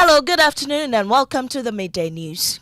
Hello, good afternoon, and welcome to the Midday News.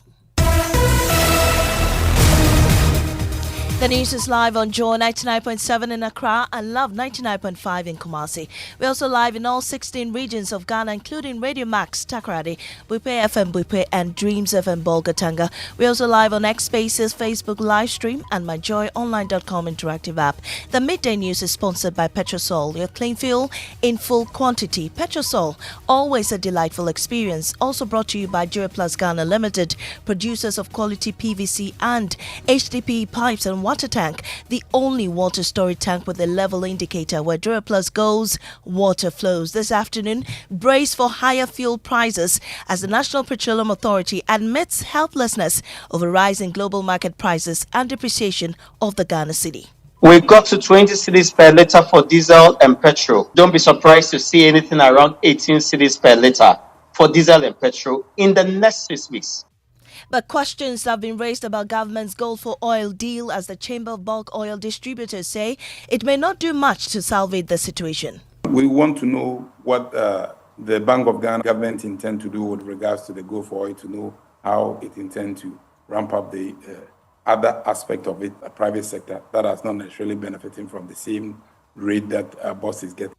The news is live on Joy 99.7 in Accra and Love 99.5 in Kumasi. We're also live in all 16 regions of Ghana, including Radio Max, Takoradi, Buipe FM Buipe, and Dreams FM Bolgatanga. We're also live on X Spaces, Facebook live stream, and myjoyonline.com interactive app. The Midday News is sponsored by Petrosol, your clean fuel in full quantity. Petrosol, always a delightful experience. Also brought to you by Plus Ghana Limited, producers of quality PVC and HDPE pipes and water tank, the only water storage tank with a level indicator. Where Duraplus goes, water flows. This afternoon, brace for higher fuel prices as the National Petroleum Authority admits helplessness over rising global market prices and depreciation of the Ghana cedi. We got to 20 cedis per litre for diesel and petrol. Don't be surprised to see anything around 18 cedis per litre for diesel and petrol in the next 6 weeks. But questions have been raised about government's gold for oil deal as the Chamber of Bulk Oil Distributors say it may not do much to salvage the situation. We want to know what the Bank of Ghana government intend to do with regards to the gold for oil, to know how it intends to ramp up the other aspect of it, a private sector that is not necessarily benefiting from the same rate that bosses get.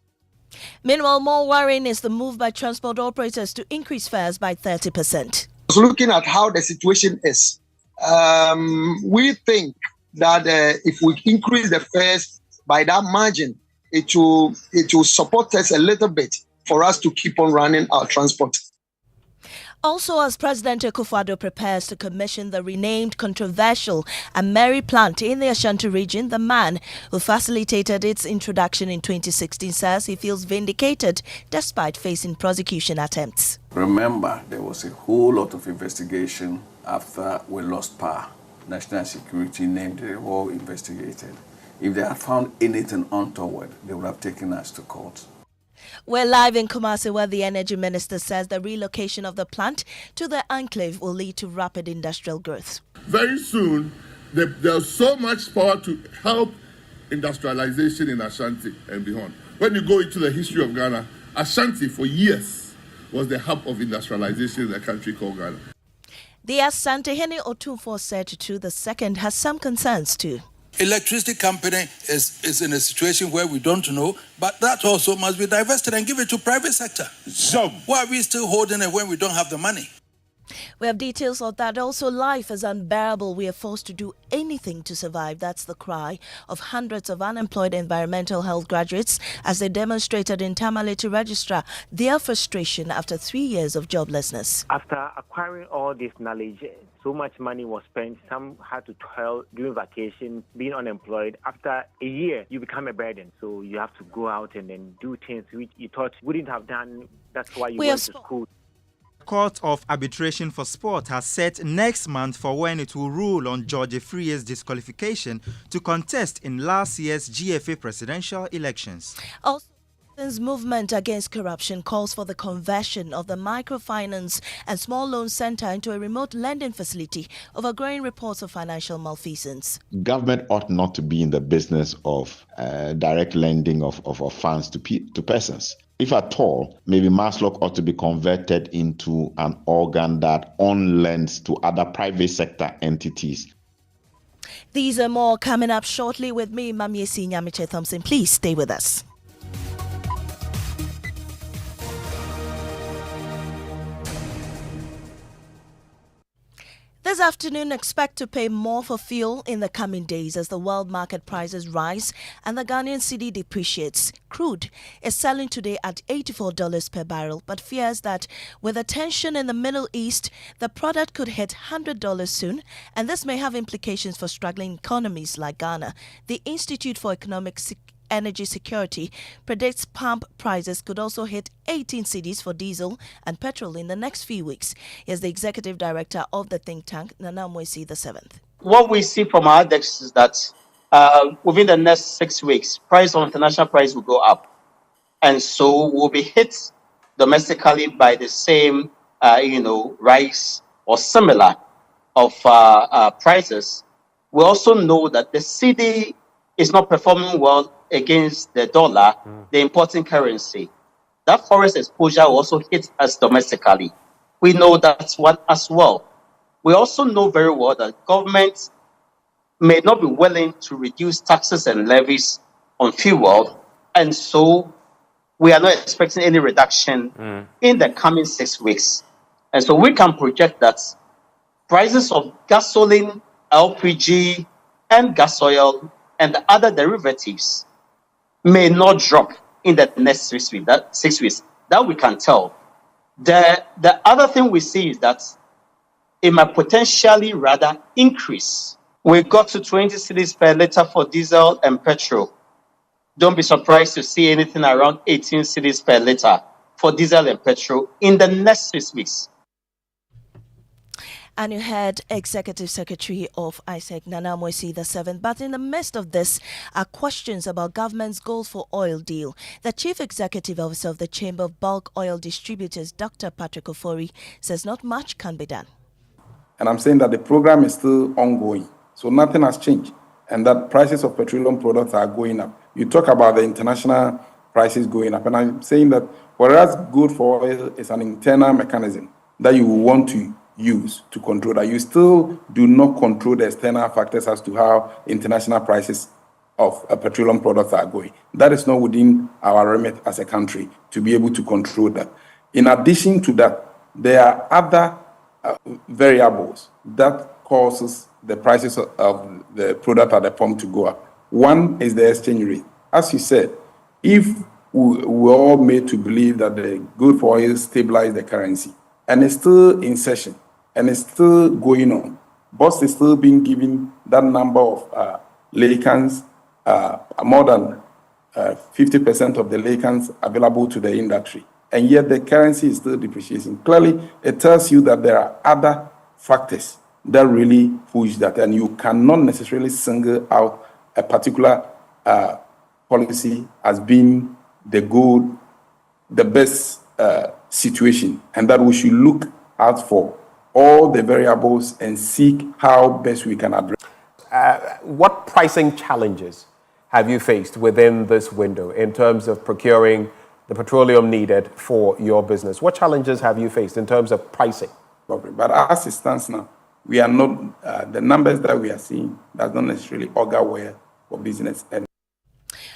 Meanwhile, more worrying is the move by transport operators to increase fares by 30%. Looking at how the situation is, we think that if we increase the fares by that margin, it will support us a little bit for us to keep on running our transport. Also, as President Akufo-Addo prepares to commission the renamed controversial Ameri plant in the Ashanti region, the man who facilitated its introduction in 2016 says he feels vindicated despite facing prosecution attempts. Remember, there was a whole lot of investigation after we lost power. National Security named it all investigated. If they had found anything untoward, they would have taken us to court. We're live in Kumasi, where the energy minister says the relocation of the plant to the enclave will lead to rapid industrial growth. Very soon, there's so much power to help industrialization in Ashanti and beyond. When you go into the history of Ghana, Ashanti for years was the hub of industrialization in a country called Ghana. The Asantehene Otumfuo said to the second has some concerns too. Electricity company is in a situation where we don't know, but that also must be divested and give it to private sector. So why are we still holding it when we don't have the money? We have details of that. Also, life is unbearable. We are forced to do anything to survive. That's the cry of hundreds of unemployed environmental health graduates as they demonstrated in Tamale to register their frustration after 3 years of joblessness. After acquiring all this knowledge, so much money was spent. Some had to toil during vacation, being unemployed. After a year, you become a burden. So you have to go out and then do things which you thought you wouldn't have done. That's why you went to school. Court of Arbitration for Sport has set next month for when it will rule on George Afriyie's disqualification to contest in last year's GFA presidential elections. Also, the movement against corruption calls for the conversion of the microfinance and small loan center into a remote lending facility over growing reports of financial malfeasance. Government ought not to be in the business of direct lending of funds to persons. If at all, maybe Maslock ought to be converted into an organ that on-lends to other private sector entities. These are more coming up shortly with me, Maame, Nyamekye, Thompson. Please stay with us. This afternoon, expect to pay more for fuel in the coming days as the world market prices rise and the Ghanaian cedi depreciates. Crude is selling today at $84 per barrel, but fears that with the tension in the Middle East, the product could hit $100 soon, and this may have implications for struggling economies like Ghana. The Institute for Economic Energy Security predicts pump prices could also hit 18 cedis for diesel and petrol in the next few weeks. Here's the executive director of the think tank, Nana Moisi VII. What we see from our index is that within the next 6 weeks, price of international price will go up. And so we'll be hit domestically by the same, rise or similar of prices. We also know that the cedi is not performing well against the dollar, the importing currency. That forex exposure will also hit us domestically. We know that one as well. We also know very well that government may not be willing to reduce taxes and levies on fuel, and so we are not expecting any reduction in the coming 6 weeks. And so we can project that prices of gasoline, LPG, and gas oil and the other derivatives may not drop in the next 6 weeks. That 6 weeks, that we can tell. The other thing we see is that it might potentially rather increase. We got to 20 cedis per liter for diesel and petrol. Don't be surprised to see anything around 18 cedis per liter for diesel and petrol in the next 6 weeks. And you had Executive Secretary of ISEC, Nana Moisi VII. But in the midst of this are questions about government's goal for oil deal. The Chief Executive Officer of the Chamber of Bulk Oil Distributors, Dr. Patrick Ofori, says not much can be done. And I'm saying that the program is still ongoing. So nothing has changed. And that prices of petroleum products are going up. You talk about the international prices going up. And I'm saying that whereas good for oil is an internal mechanism that you want to use to control that, you still do not control the external factors as to how international prices of petroleum products are going. That is not within our remit as a country to be able to control that. In addition to that, there are other variables that causes the prices of the product at the pump to go up. One is the exchange rate. As you said, if we're all made to believe that the good for oil stabilize the currency, and it's still in session, and it's still going on, boss is still being given that number of licenses, more than 50% of the licenses available to the industry, and yet the currency is still depreciating. Clearly, it tells you that there are other factors that really push that, and you cannot necessarily single out a particular policy as being the good, the best situation, and that we should look out for all the variables and seek how best we can address. What pricing challenges have you faced within this window in terms of procuring the petroleum needed for your business? What challenges have you faced in terms of pricing? But as it stands now, we are not, the numbers that we are seeing does not necessarily augur well for business.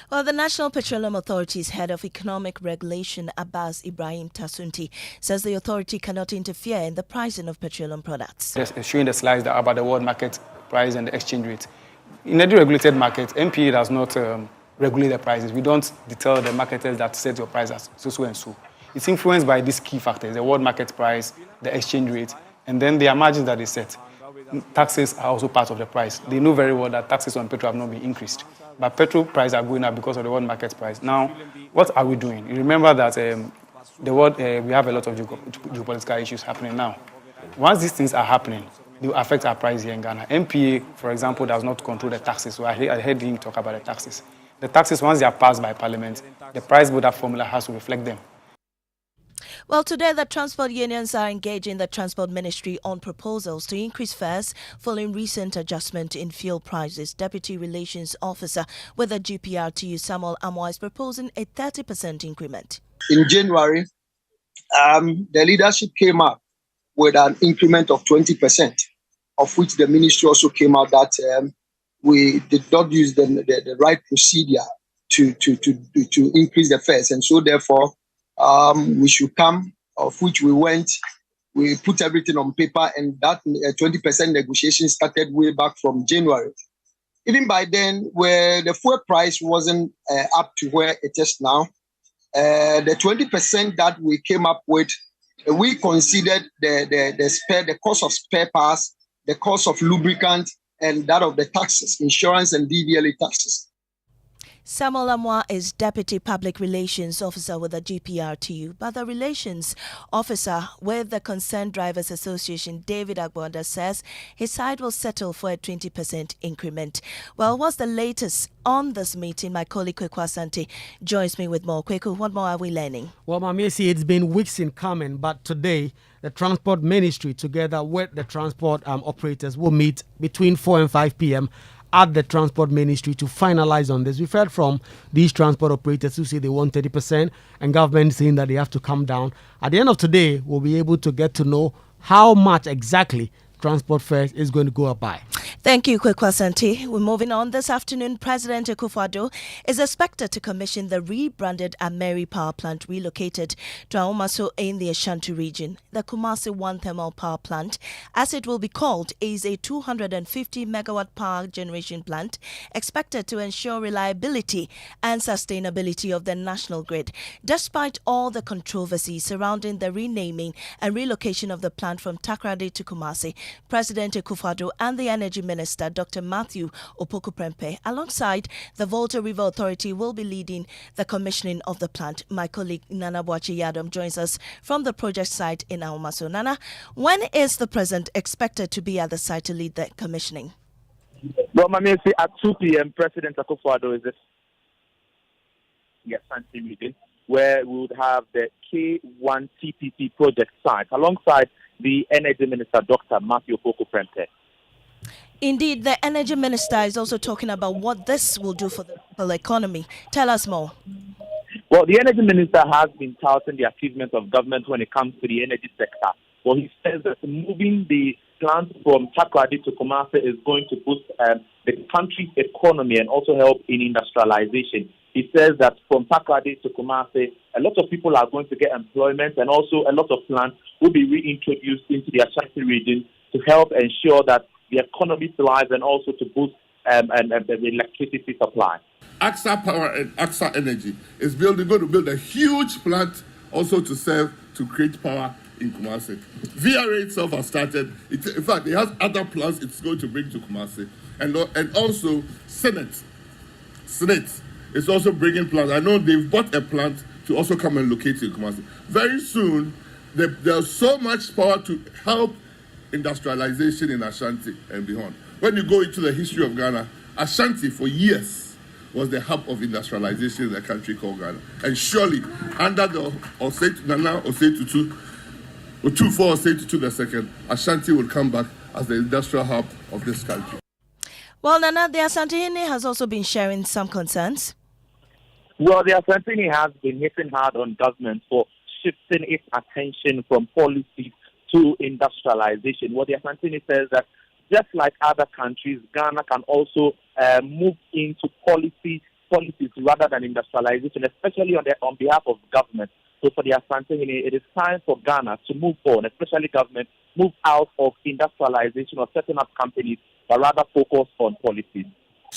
Well, the National Petroleum Authority's head of economic regulation, Abbas Ibrahim Tasunti, says the authority cannot interfere in the pricing of petroleum products. It's showing the slides that about the world market price and the exchange rate. In a deregulated market, MPA does not regulate the prices. We don't tell the marketers that set your price as so and so. It's influenced by these key factors: the world market price, the exchange rate, and then their margins that they set. Taxes are also part of the price. They know very well that taxes on petrol have not been increased, but petrol prices are going up because of the world market price. Now, what are we doing? You remember that the world, we have a lot of geopolitical issues happening now. Once these things are happening, they will affect our price here in Ghana. MPA, for example, does not control the taxes. So I heard him talk about the taxes. The taxes, once they are passed by Parliament, the price builder formula has to reflect them. Well, today the transport unions are engaging the Transport Ministry on proposals to increase fares following recent adjustment in fuel prices. Deputy Relations Officer with the GPRTU, Samuel Amwa, is proposing a 30% increment. In January, the leadership came up with an increment of 20%, of which the ministry also came out that we did not use the right procedure to increase the fares, and so therefore we should come, of which we put everything on paper, and that 20% negotiation started way back from January. Even by then, where the fuel price wasn't up to where it is now, the 20% that we came up with, we considered the cost of spare parts, the cost of lubricant, and that of the taxes, insurance and DVLA taxes. Samuel Amwa is Deputy Public Relations Officer with the GPRTU, but the Relations Officer with the Concerned Drivers Association, David Agbonda, says his side will settle for a 20% increment. Well, what's the latest on this meeting? My colleague Kweku Asante joins me with more. Kweku, what more are we learning? Well, Maame, it's been weeks in coming, but today the Transport Ministry, together with the transport operators, will meet between 4 and 5 p.m. at the Transport Ministry to finalize on this. We've heard from these transport operators who say they want 30% and government saying that they have to come down. At the end of today, we'll be able to get to know how much exactly transport fares is going to go up by. Thank you, Kwekwa Santi. We're moving on. This afternoon, President Akufo-Addo is expected to commission the rebranded Ameri power plant relocated to Ahomaso in the Ashanti region. The Kumasi 1 thermal power plant, as it will be called, is a 250 megawatt power generation plant expected to ensure reliability and sustainability of the national grid. Despite all the controversy surrounding the renaming and relocation of the plant from Takoradi to Kumasi, President Akufo-Addo and the Energy Minister, Dr. Matthew Opoku-Prempeh, alongside the Volta River Authority, will be leading the commissioning of the plant. My colleague Nana Boachi-Yadom joins us from the project site in Ahomaso. Nana, when is the President expected to be at the site to lead the commissioning? Well, Maame, at 2 p.m., President Akufo-Addo is Ashanti meeting where we would have the K1 TPP project site alongside the Energy Minister, Dr. Matthew Opoku-Prempeh. Indeed, the Energy Minister is also talking about what this will do for the local economy. Tell us more. Well, the Energy Minister has been touting the achievements of government when it comes to the energy sector. Well, he says that moving the plant from Takoradi to Kumasi is going to boost the country's economy and also help in industrialization. He says that from Takoradi to Kumasi, a lot of people are going to get employment, and also a lot of plants will be reintroduced into the Ashanti region to help ensure that the economy thrives and also to boost the electricity supply. AXA Power and AXA Energy is going to build a huge plant also to create power in Kumasi. VRA itself has started. In fact, it has other plants it's going to bring to Kumasi. And also Senate is also bringing plants. I know they've bought a plant to also come and locate in Kumasi. Very soon, there's so much power to help industrialization in Ashanti and beyond. When you go into the history of Ghana, Ashanti for years was the hub of industrialization in the country called Ghana. And surely, under the Nana Osei Tutu II, Ashanti will come back as the industrial hub of this country. Well, Nana, the Asantehene has also been sharing some concerns. Well, the Asantehene has been hitting hard on government for shifting its attention from policies to industrialization. What the Asantehene says that just like other countries, Ghana can also move into policies rather than industrialization, especially on behalf of government. So for the Asantehene, it is time for Ghana to move on, especially government, move out of industrialization or setting up companies, but rather focus on policies.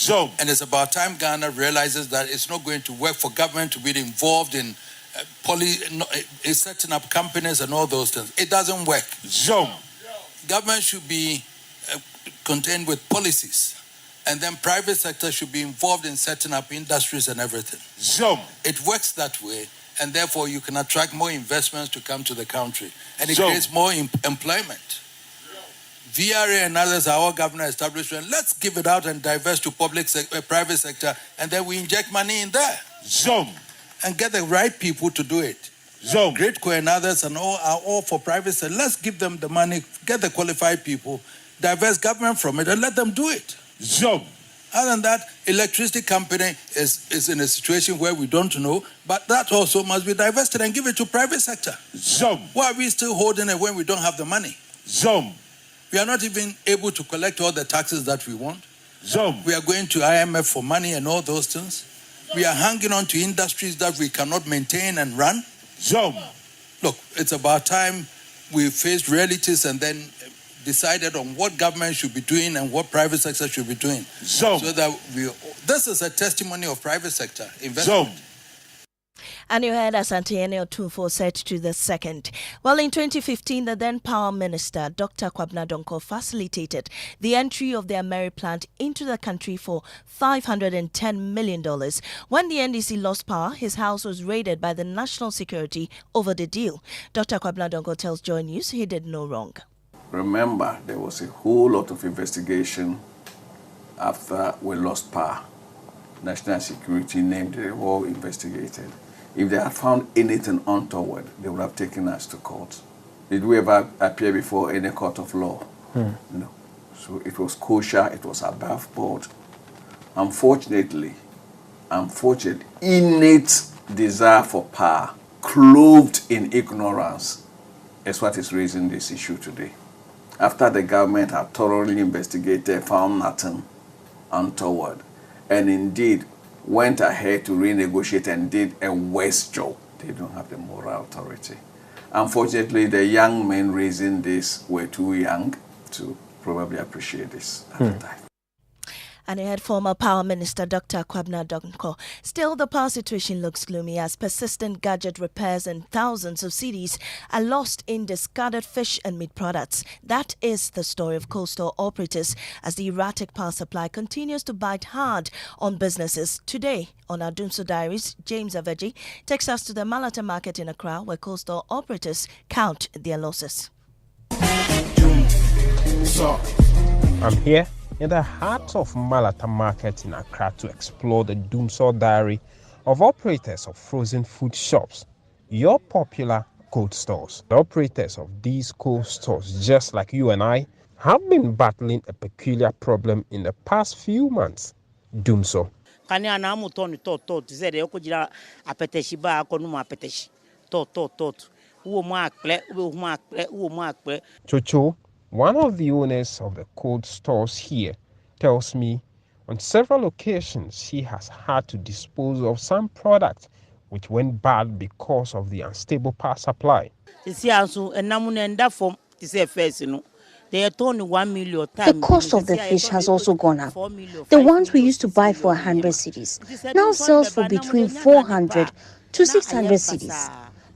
And it's about time Ghana realizes that it's not going to work for government to be involved in setting up companies and all those things. It doesn't work. Government should be contained with policies, and then private sector should be involved in setting up industries and everything. It works that way, and therefore you can attract more investments to come to the country, and it creates more employment. VRA and others are all government establishment. Let's give it out and divest to private sector, and then we inject money in there. And get the right people to do it. Great Co and others and all are all for private sector. Let's give them the money, get the qualified people, divest government from it, and let them do it. Other than that, electricity company is in a situation where we don't know, but that also must be divested and give it to private sector. Why are we still holding it when we don't have the money? We are not even able to collect all the taxes that we want. We are going to IMF for money and all those things. We are hanging on to industries that we cannot maintain and run. Look, it's about time we faced realities and then decided on what government should be doing and what private sector should be doing. So that this is a testimony of private sector investment. And you heard Asantehene Otunfo said to the second. Well, in 2015, the then Power Minister, Dr. Kwabena Donkor, facilitated the entry of the Ameri plant into the country for $510 million. When the NDC lost power, his house was raided by the National Security over the deal. Dr. Kwabena Donkor tells Joy News he did no wrong. Remember, there was a whole lot of investigation after we lost power. National Security named the war investigated. If they had found anything untoward, they would have taken us to court. Did we ever appear before any court of law? No. So it was kosher, it was above board, Unfortunately, innate desire for power, clothed in ignorance, is what is raising this issue today. After the government had thoroughly investigated, found nothing untoward, and indeed went ahead to renegotiate and did a worse job, they don't have the moral authority. Unfortunately, the young men raising this were too young to probably appreciate this at the time. And he had former Power Minister Dr. Kwabena Donkor. Still, the power situation looks gloomy as persistent gadget repairs and thousands of cedis are lost in discarded fish and meat products. That is the story of coastal operators as the erratic power supply continues to bite hard on businesses. Today, on our Doomso Diaries, James Aveji takes us to the Malata market in Accra where coastal operators count their losses. I'm here in the heart of Malata Market in Accra to explore the Doomsaw Diary of operators of frozen food shops, your popular cold stores. The operators of these cold stores, just like you and I, have been battling a peculiar problem in the past few months. Doomsaw. Chocho, one of the owners of the cold stores here, tells me on several occasions he has had to dispose of some products which went bad because of the unstable power supply. The cost of the fish has also gone up. The ones we used to buy for 100 cedis now sells for between 400 to 600 cedis.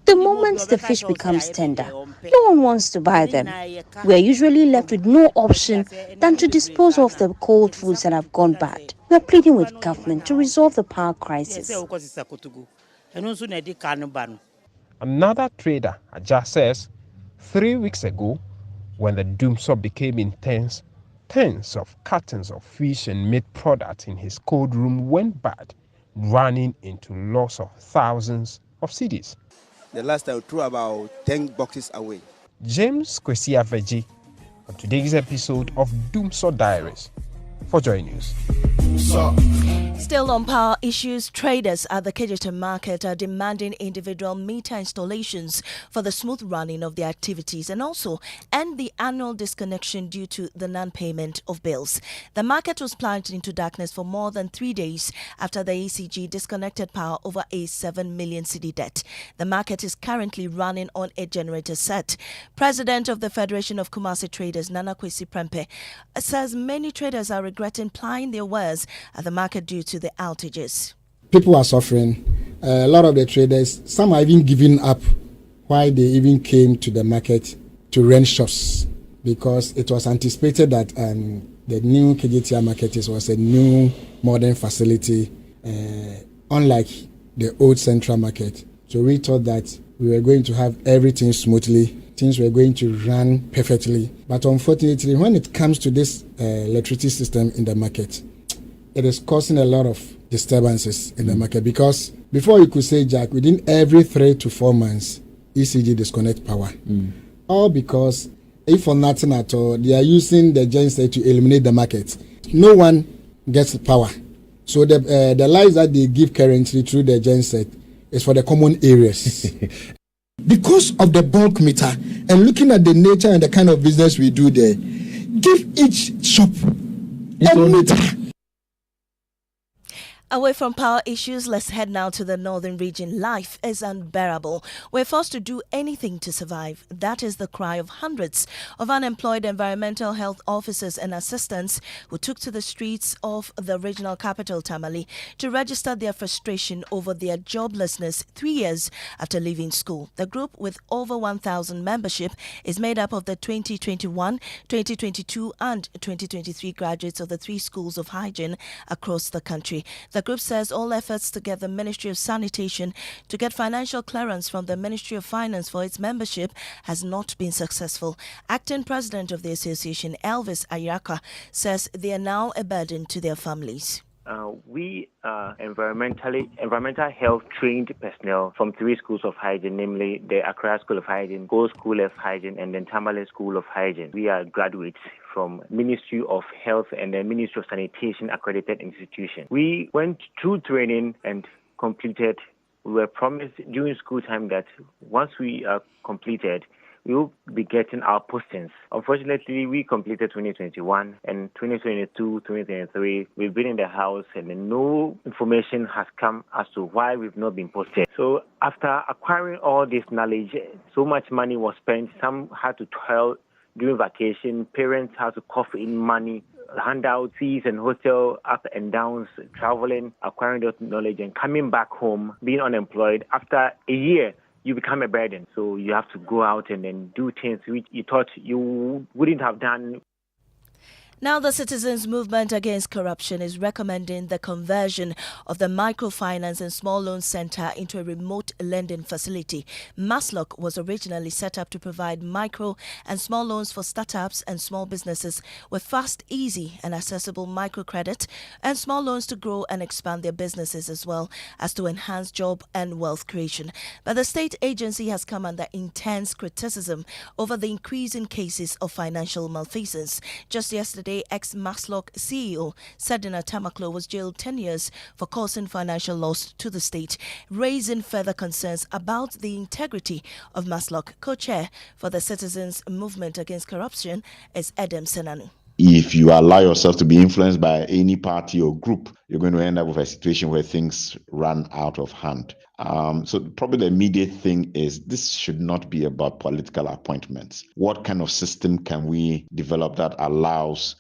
The moment the fish becomes tender, no one wants to buy them. We are usually left with no option than to dispose of the cold foods that have gone bad. We are pleading with government to resolve the power crisis. Another trader, Aja, says 3 weeks ago, when the Doomsaw became intense, tens of cartons of fish and meat products in his cold room went bad, running into loss of thousands of cedis. The last time I threw about 10 boxes away. James Kwesi Aveji on today's episode of Doomsaw Diaries for Joy News. Still on power issues, traders at the Kejeton market are demanding individual meter installations for the smooth running of their activities and also end the annual disconnection due to the non-payment of bills. The market was plunged into darkness for more than 3 days after the ECG disconnected power over a 7 million cedi debt. The market is currently running on a generator set. President of the Federation of Kumasi Traders, Nana Kwesi Prempeh, says many traders are regretting plying their wares at the market due to the outages. People are suffering. A lot of the traders, some are even giving up why they even came to the market to rent shops because it was anticipated that the new KJTR market was a new modern facility, unlike the old central market. So we thought that we were going to have everything smoothly, things were going to run perfectly. But unfortunately, when it comes to this electricity system in the market, it is causing a lot of disturbances in the market because before you could say, Jack, within every 3 to 4 months, ECG disconnect power. All because, if for nothing at all, they are using the genset to eliminate the market. No one gets power. So the lights that they give currently through the genset is for the common areas. Because of the bulk meter and looking at the nature and the kind of business we do there, give each shop a meter. Away from power issues, let's head now to the northern region. Life is unbearable. We're forced to do anything to survive. That is the cry of hundreds of unemployed environmental health officers and assistants who took to the streets of the regional capital, Tamale, to register their frustration over their joblessness 3 years after leaving school. The group, with over 1,000 membership, is made up of the 2021, 2022 and 2023 graduates of the 3 schools of hygiene across the country. The group says all efforts to get the Ministry of Sanitation to get financial clearance from the Ministry of Finance for its membership has not been successful. Acting president of the association, Elvis Ayaka, says they are now a burden to their families. We are environmental health trained personnel from 3 schools of hygiene, namely the Accra School of Hygiene, Gold School of Hygiene, and then Tamale School of Hygiene. We are graduates from Ministry of Health and the Ministry of Sanitation accredited institution. We went through training and completed. We were promised during school time that once we are completed, we will be getting our postings. Unfortunately, we completed 2021 and 2022, 2023. We've been in the house and no information has come as to why we've not been posted. So after acquiring all this knowledge, so much money was spent. Some had to toil during vacation. Parents had to cough in money, handout fees and hotel up and downs, traveling, acquiring that knowledge and coming back home, being unemployed. After a year, you become a burden. So you have to go out and then do things which you thought you wouldn't have done. Now, the Citizens Movement Against Corruption is recommending the conversion of the Microfinance and Small Loan Center into a remote lending facility. Maslock was originally set up to provide micro and small loans for startups and small businesses with fast, easy and accessible microcredit and small loans to grow and expand their businesses as well as to enhance job and wealth creation. But the state agency has come under intense criticism over the increase in cases of financial malfeasance. Just yesterday, ex-Maslock CEO Sedina Tamaklo was jailed 10 years for causing financial loss to the state, raising further concerns about the integrity of Maslock. Co-chair for the Citizens Movement Against Corruption is Edem Senanu. If you allow yourself to be influenced by any party or group, you're going to end up with a situation where things run out of hand. So probably the immediate thing is this should not be about political appointments. What kind of system can we develop that allows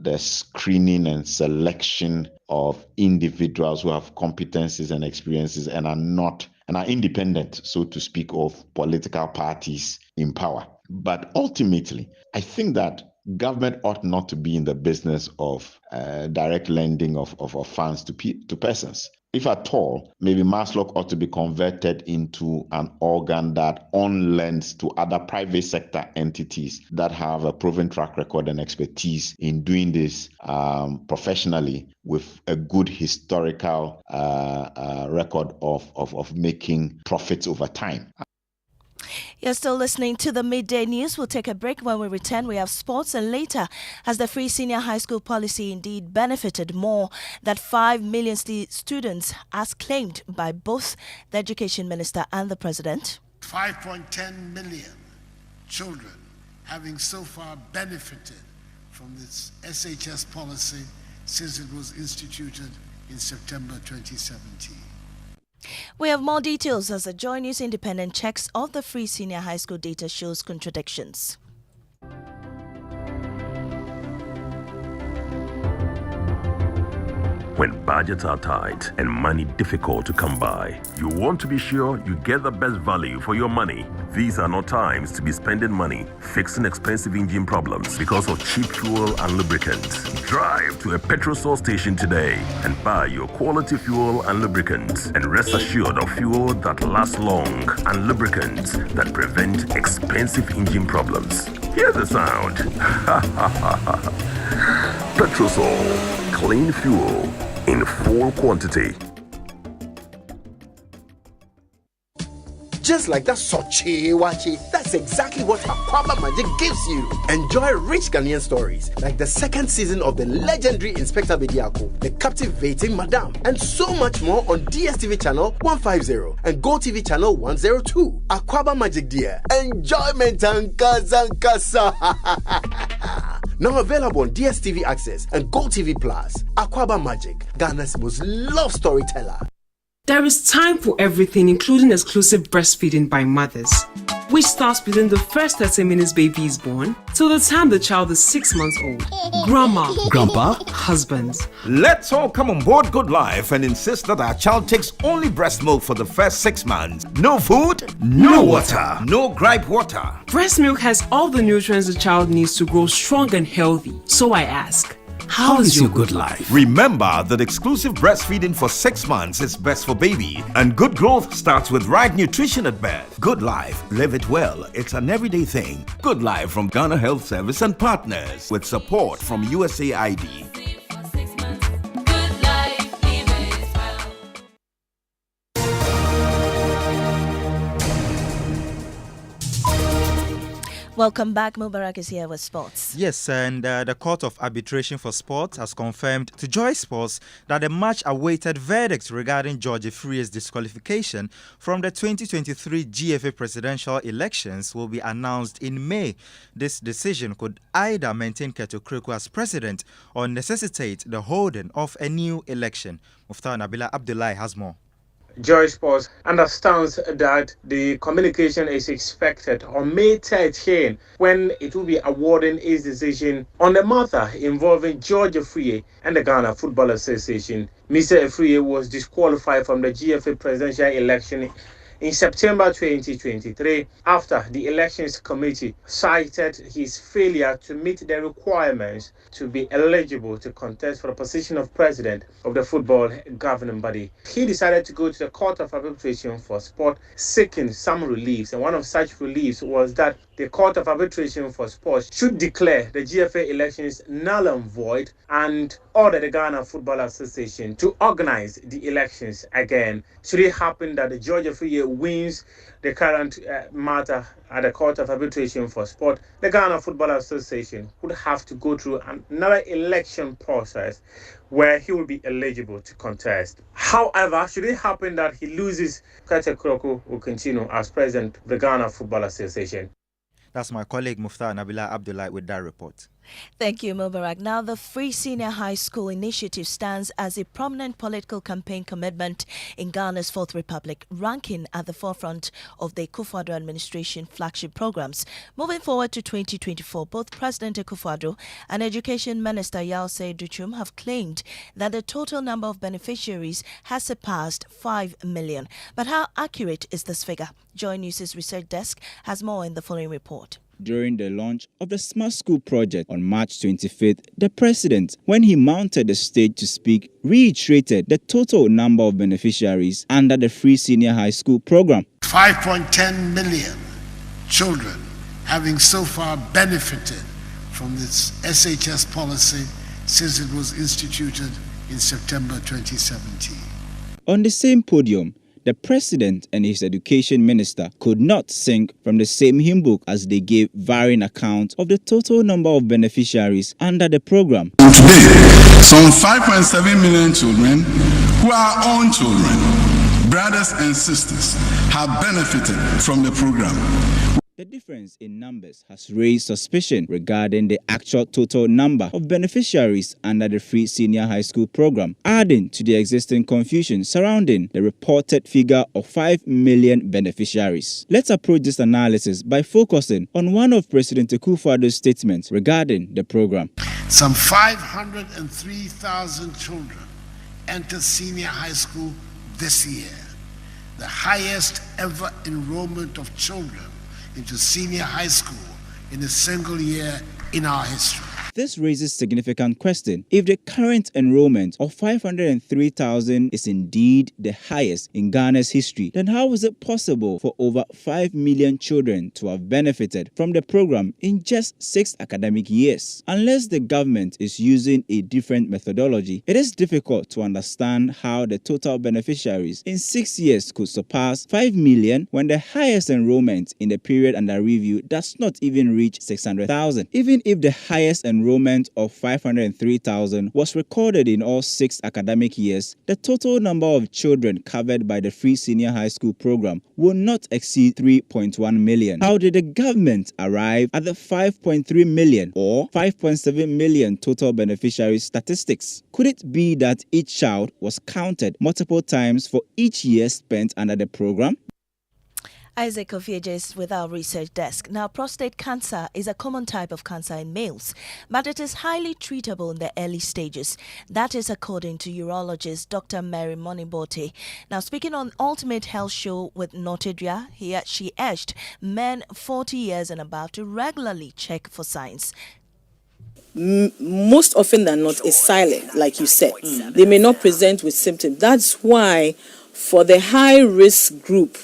the screening and selection of individuals who have competencies and experiences and are independent, so to speak, of political parties in power? But ultimately, I think that government ought not to be in the business of direct lending of funds to persons. If at all, maybe Maslock ought to be converted into an organ that on-lends to other private sector entities that have a proven track record and expertise in doing this professionally with a good historical record of making profits over time. You're still listening to the Midday News. We'll take a break. When we return, we have sports, and later, has the free senior high school policy indeed benefited more than 5 million students as claimed by both the education minister and the president? 5.10 million children having so far benefited from this SHS policy since it was instituted in September 2017. We have more details as the Joy News Independent checks of the free senior high school data shows contradictions. When budgets are tight and money difficult to come by, you want to be sure you get the best value for your money. These are not times to be spending money fixing expensive engine problems because of cheap fuel and lubricants. Drive to a petrol source station today and buy your quality fuel and lubricants, and rest assured of fuel that lasts long and lubricants that prevent expensive engine problems. Hear the sound. Petrosol, clean fuel in full quantity. Just like that Sochi Wachi, that's exactly what Aquaba Magic gives you. Enjoy rich Ghanaian stories like the second season of the legendary Inspector Bediako, the captivating Madame, and so much more on DSTV channel 150 and GoTV channel 102. Aquaba Magic, dear. Enjoyment and Kazankasa. Now available on DSTV Access and GoTV Plus. Aquaba Magic, Ghana's most loved storyteller. There is time for everything, including exclusive breastfeeding by mothers, which starts within the first 30 minutes baby is born till the time the child is 6 months old. Grandma, Grandpa, husbands. Let's all come on board Good Life and insist that our child takes only breast milk for the first 6 months. No food, no water, no gripe water. Breast milk has all the nutrients the child needs to grow strong and healthy. So I ask, how is your good life? Remember that exclusive breastfeeding for 6 months is best for baby, and good growth starts with right nutrition at birth. Good Life, live it well. It's an everyday thing. Good Life from Ghana Health Service and partners with support from USAID. Welcome back. Mubarak is here with sports. Yes, and the Court of Arbitration for Sport has confirmed to Joy Sports that the much-awaited verdict regarding George Afriyie's disqualification from the 2023 GFA presidential elections will be announced in May. This decision could either maintain Keto Kreku as president or necessitate the holding of a new election. Muftar Nabila Abdullahi has more. Joy Sports understands that the communication is expected on May 13 when it will be awarding its decision on the matter involving George Afriyie and the Ghana Football Association. Mr. Afriyie was disqualified from the GFA presidential election in September 2023 after the Elections Committee cited his failure to meet the requirements to be eligible to contest for the position of president of the football governing body. He decided to go to the Court of Arbitration for Sport seeking some reliefs, and one of such reliefs was that the Court of Arbitration for Sport should declare the GFA elections null and void and order the Ghana Football Association to organize the elections again. Should it happen that the George Afriyie wins the current matter at the Court of Arbitration for Sport, the Ghana Football Association would have to go through another election process where he will be eligible to contest. However, should it happen that he loses, Keto Kreku will continue as president of the Ghana Football Association. That's my colleague Muftar Nabila Abdullahi with that report. Thank you, Mubarak. Now, the Free Senior High School Initiative stands as a prominent political campaign commitment in Ghana's Fourth Republic, ranking at the forefront of the Akufo-Addo administration flagship programs. Moving forward to 2024, both President Akufo-Addo and Education Minister Yao-Sei Duchum have claimed that the total number of beneficiaries has surpassed 5 million. But how accurate is this figure? Joy News' research desk has more in the following report. During the launch of the Smart School project on March 25th, the president, when he mounted the stage to speak, reiterated the total number of beneficiaries under the Free Senior High School program. 5.10 million children having so far benefited from this SHS policy since it was instituted in September 2017. On the same podium, the president and his education minister could not sing from the same hymn book as they gave varying accounts of the total number of beneficiaries under the program. Today, some 5.7 million children who are our own children, brothers and sisters, have benefited from the program. The difference in numbers has raised suspicion regarding the actual total number of beneficiaries under the Free Senior High School program, adding to the existing confusion surrounding the reported figure of 5 million beneficiaries. Let's approach this analysis by focusing on one of President Akufo-Addo's statements regarding the program. Some 503,000 children enter senior high school this year, the highest ever enrollment of children into senior high school in a single year in our history. This raises significant question. If the current enrollment of 503,000 is indeed the highest in Ghana's history, then how is it possible for over 5 million children to have benefited from the program in just 6 academic years? Unless the government is using a different methodology, it is difficult to understand how the total beneficiaries in 6 years could surpass 5 million when the highest enrollment in the period under review does not even reach 600,000. Even if the highest enrollment of 503,000 was recorded in all 6 academic years, the total number of children covered by the Free Senior High School program will not exceed 3.1 million. How did the government arrive at the 5.3 million or 5.7 million total beneficiary statistics? Could it be that each child was counted multiple times for each year spent under the program? Isaac Ofieje is with our research desk. Now, prostate cancer is a common type of cancer in males, but it is highly treatable in the early stages. That is according to urologist Dr. Mary Monibote. Now, speaking on Ultimate Health Show with Notedria, she urged men 40 years and above to regularly check for signs. Most often than not is silent, like you said. They may not present with symptoms. That's why for the high risk group,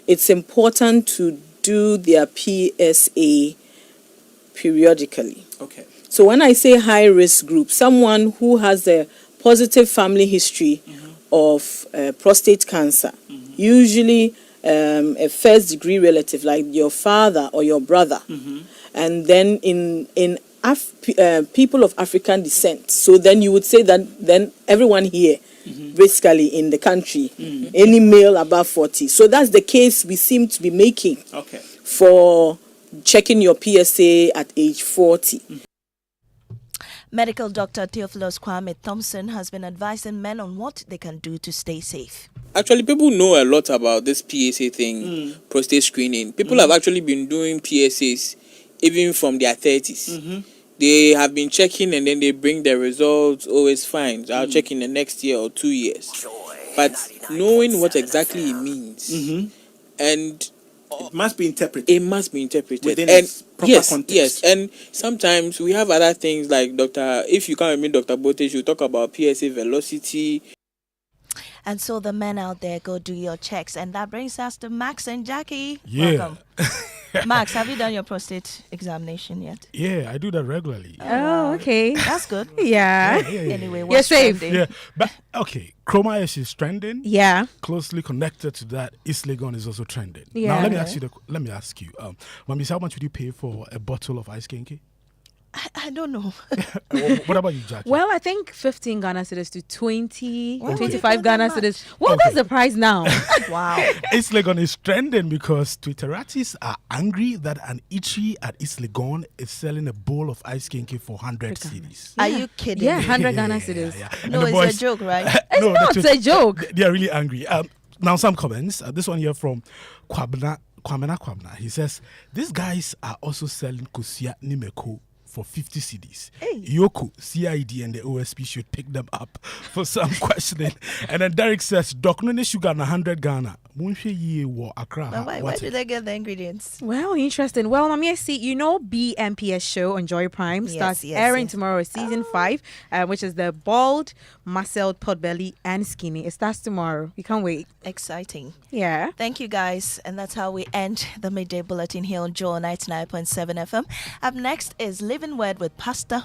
it's important to do their PSA periodically. Okay. So when I say high risk group, someone who has a positive family history of prostate cancer, usually a first degree relative like your father or your brother, and then in people of African descent, so then you would say that then everyone here basically in the country, any male above 40. So that's the case we seem to be making for checking your PSA at age 40. Medical doctor Theophilus Kwame Thompson has been advising men on what they can do to stay safe. Actually, people know a lot about this PSA thing, prostate screening. People have actually been doing PSAs even from their 30s. They have been checking and then they bring their results. Oh, it's fine. I'll check in the next year or 2 years. But knowing what exactly it means and it must be interpreted. It must be interpreted within its proper context. Yes, and sometimes we have other things like if you come with me, Dr. Botesh, you talk about PSA velocity. And so the men out there, go do your checks. And that brings us to Max and Jackie. Yeah. Welcome. Max, have you done your prostate examination yet? Yeah, I do that regularly. Oh, okay. That's good. Yeah. Anyway, you're safe. trending? Yeah, but okay, Chroma S is trending. Yeah. Closely connected to that, Islegon is also trending. Yeah. Now let me ask you, Mami, how much would you pay for a bottle of ice kinky? I don't know. What about you, Jackie? Well, I think 15 Ghana cedis to 20, Wow. 25 Ghana cedis. Well, that's the price now. Wow. Islegon is trending because Twitteratists are angry that an eatery at Islegon is selling a bowl of ice kinky for 100 cedis. Are you kidding? Yeah, me? 100 Ghana cedis. And No, the it's a joke, right? It's not a joke. They are really angry. Now, some comments. This one here from Kwamena. He says, these guys are also selling Kusia Nimeko for 50 cedis. Hey. Yoko, CID, and the OSP should pick them up for some questioning. And then Derek says, Doc, no sugar na 100 Ghana. Why do they get the ingredients? Well, interesting. Well, Mami, I see, BMPS show on Joy Prime starts airing tomorrow, season 5, which is the bald, muscled, potbelly, and skinny. It starts tomorrow. You can't wait. Exciting. Yeah. Thank you, guys. And that's how we end the Midday Bulletin here on Joy 99.7 FM. Up next is Living Word with Pastor